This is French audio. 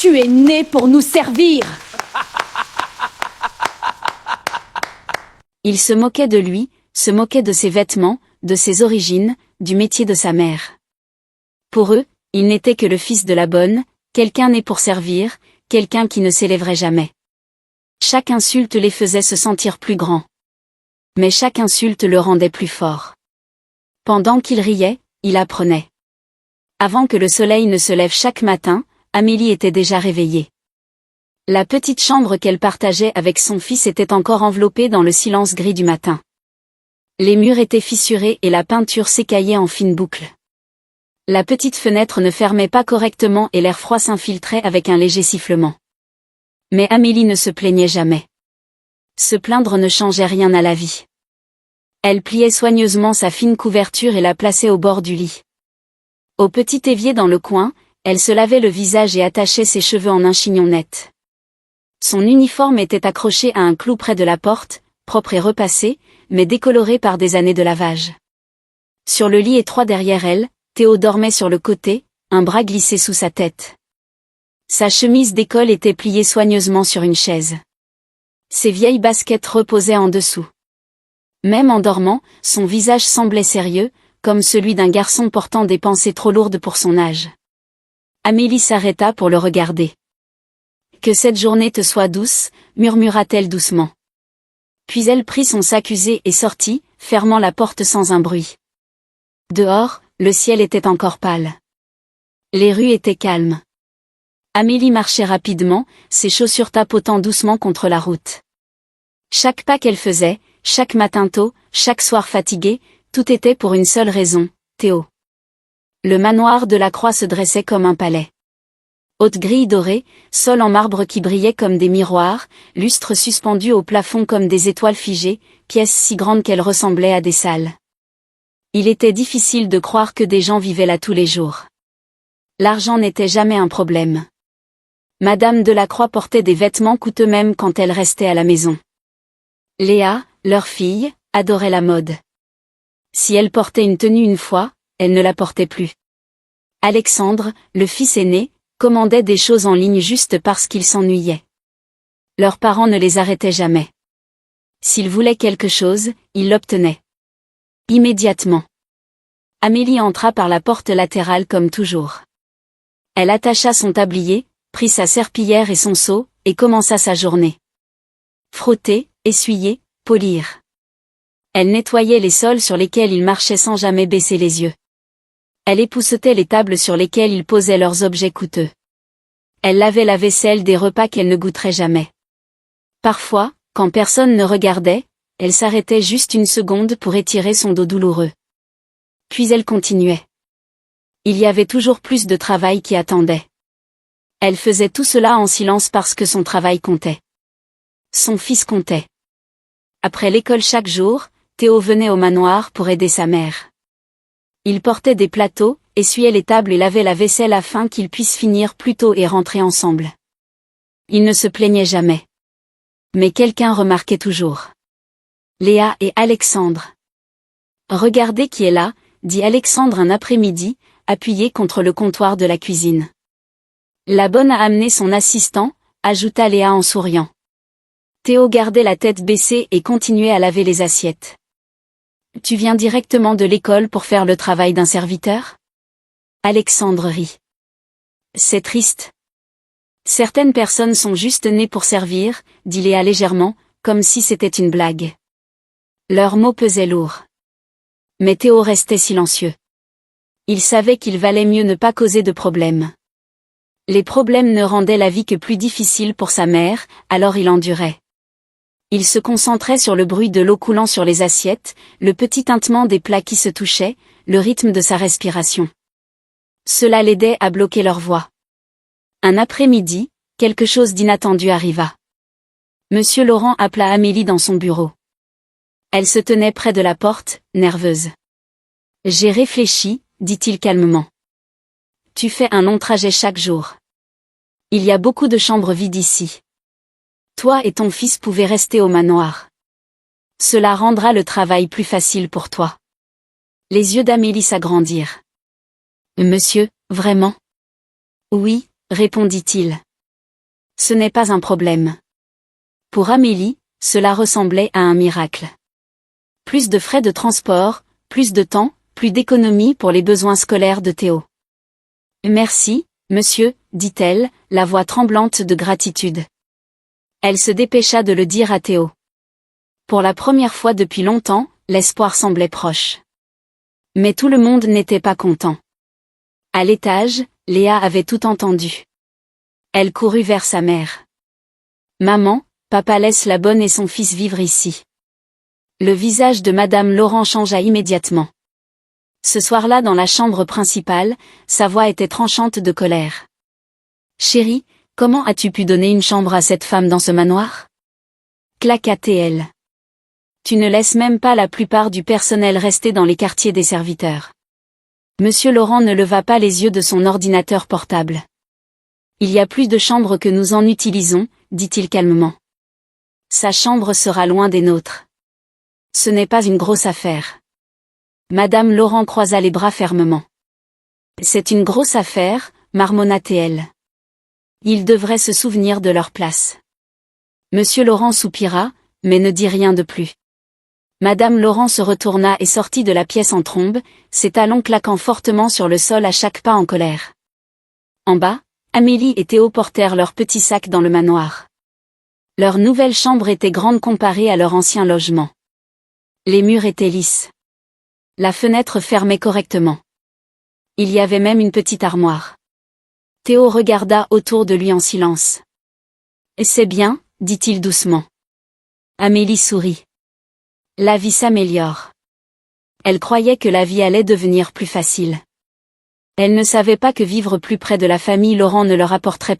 Tu es né pour nous servir. Il se moquait de lui, se moquait de ses vêtements, de ses origines, du métier de sa mère. Pour eux, il n'était que le fils de la bonne, quelqu'un né pour servir, quelqu'un qui ne s'élèverait jamais. Chaque insulte les faisait se sentir plus grands. Mais chaque insulte le rendait plus fort. Pendant qu'il riait, il apprenait. Avant que le soleil ne se lève chaque matin, Amélie était déjà réveillée. La petite chambre qu'elle partageait avec son fils était encore enveloppée dans le silence gris du matin. Les murs étaient fissurés et la peinture s'écaillait en fines boucles. La petite fenêtre ne fermait pas correctement et l'air froid s'infiltrait avec un léger sifflement. Mais Amélie ne se plaignait jamais. Se plaindre ne changeait rien à la vie. Elle pliait soigneusement sa fine couverture et la plaçait au bord du lit. Au petit évier dans le coin, elle se lavait le visage et attachait ses cheveux en un chignon net. Son uniforme était accroché à un clou près de la porte, propre et repassé, mais décoloré par des années de lavage. Sur le lit étroit derrière elle, Théo dormait sur le côté, un bras glissé sous sa tête. Sa chemise d'école était pliée soigneusement sur une chaise. Ses vieilles baskets reposaient en dessous. Même en dormant, son visage semblait sérieux, comme celui d'un garçon portant des pensées trop lourdes pour son âge. Amélie s'arrêta pour le regarder. « Que cette journée te soit douce », murmura-t-elle doucement. Puis elle prit son sac usé et sortit, fermant la porte sans un bruit. Dehors, le ciel était encore pâle. Les rues étaient calmes. Amélie marchait rapidement, ses chaussures tapotant doucement contre la route. Chaque pas qu'elle faisait, chaque matin tôt, chaque soir fatiguée, tout était pour une seule raison, Théo. Le manoir de la Croix se dressait comme un palais. Haute grille dorée, sol en marbre qui brillait comme des miroirs, lustres suspendus au plafond comme des étoiles figées, pièces si grandes qu'elles ressemblaient à des salles. Il était difficile de croire que des gens vivaient là tous les jours. L'argent n'était jamais un problème. Madame Delacroix portait des vêtements coûteux même quand elle restait à la maison. Léa, leur fille, adorait la mode. Si elle portait une tenue une fois, elle ne la portait plus. Alexandre, le fils aîné, commandait des choses en ligne juste parce qu'il s'ennuyait. Leurs parents ne les arrêtaient jamais. S'ils voulaient quelque chose, ils l'obtenaient. Immédiatement. Amélie entra par la porte latérale comme toujours. Elle attacha son tablier, prit sa serpillière et son seau, et commença sa journée. Frotter, essuyer, polir. Elle nettoyait les sols sur lesquels ils marchaient sans jamais baisser les yeux. Elle époussetait les tables sur lesquelles ils posaient leurs objets coûteux. Elle lavait la vaisselle des repas qu'elle ne goûterait jamais. Parfois, quand personne ne regardait, elle s'arrêtait juste une seconde pour étirer son dos douloureux. Puis elle continuait. Il y avait toujours plus de travail qui attendait. Elle faisait tout cela en silence parce que son travail comptait. Son fils comptait. Après l'école chaque jour, Théo venait au manoir pour aider sa mère. Il portait des plateaux, essuyait les tables et lavait la vaisselle afin qu'ils puissent finir plus tôt et rentrer ensemble. Il ne se plaignait jamais. Mais quelqu'un remarquait toujours. Léa et Alexandre. Regardez qui est là, dit Alexandre un après-midi, appuyé contre le comptoir de la cuisine. La bonne a amené son assistant, ajouta Léa en souriant. Théo gardait la tête baissée et continuait à laver les assiettes. Tu viens directement de l'école pour faire le travail d'un serviteur ? Alexandre rit. C'est triste. Certaines personnes sont juste nées pour servir, dit Léa légèrement, comme si c'était une blague. Leurs mots pesaient lourd. Mais Théo restait silencieux. Il savait qu'il valait mieux ne pas causer de problèmes. Les problèmes ne rendaient la vie que plus difficile pour sa mère, alors il endurait. Il se concentrait sur le bruit de l'eau coulant sur les assiettes, le petit tintement des plats qui se touchaient, le rythme de sa respiration. Cela l'aidait à bloquer leur voix. Un après-midi, quelque chose d'inattendu arriva. Monsieur Laurent appela Amélie dans son bureau. Elle se tenait près de la porte, nerveuse. « J'ai réfléchi », dit-il calmement. « Tu fais un long trajet chaque jour. Il y a beaucoup de chambres vides ici. Toi et ton fils pouvez rester au manoir. Cela rendra le travail plus facile pour toi. » Les yeux d'Amélie s'agrandirent. « Monsieur, vraiment ? » « Oui, » répondit-il. Ce n'est pas un problème. Pour Amélie, cela ressemblait à un miracle. Plus de frais de transport, plus de temps, plus d'économies pour les besoins scolaires de Théo. Merci, monsieur, dit-elle, la voix tremblante de gratitude. Elle se dépêcha de le dire à Théo. Pour la première fois depuis longtemps, l'espoir semblait proche. Mais tout le monde n'était pas content. À l'étage, Léa avait tout entendu. Elle courut vers sa mère. Maman, papa laisse la bonne et son fils vivre ici. Le visage de Madame Laurent changea immédiatement. Ce soir-là dans la chambre principale, sa voix était tranchante de colère. Chérie, comment as-tu pu donner une chambre à cette femme dans ce manoir? Claqua-t-elle. Tu ne laisses même pas la plupart du personnel rester dans les quartiers des serviteurs. Monsieur Laurent ne leva pas les yeux de son ordinateur portable. Il y a plus de chambres que nous en utilisons, dit-il calmement. Sa chambre sera loin des nôtres. Ce n'est pas une grosse affaire. Madame Laurent croisa les bras fermement. C'est une grosse affaire, marmonna-t-elle. Ils devraient se souvenir de leur place. Monsieur Laurent soupira, mais ne dit rien de plus. Madame Laurent se retourna et sortit de la pièce en trombe, ses talons claquant fortement sur le sol à chaque pas en colère. En bas, Amélie et Théo portèrent leurs petits sacs dans le manoir. Leur nouvelle chambre était grande comparée à leur ancien logement. Les murs étaient lisses. La fenêtre fermait correctement. Il y avait même une petite armoire. Théo regarda autour de lui en silence. « C'est bien, dit-il doucement. » Amélie sourit. La vie s'améliore. Elle croyait que la vie allait devenir plus facile. Elle ne savait pas que vivre plus près de la famille Laurent ne leur apporterait pas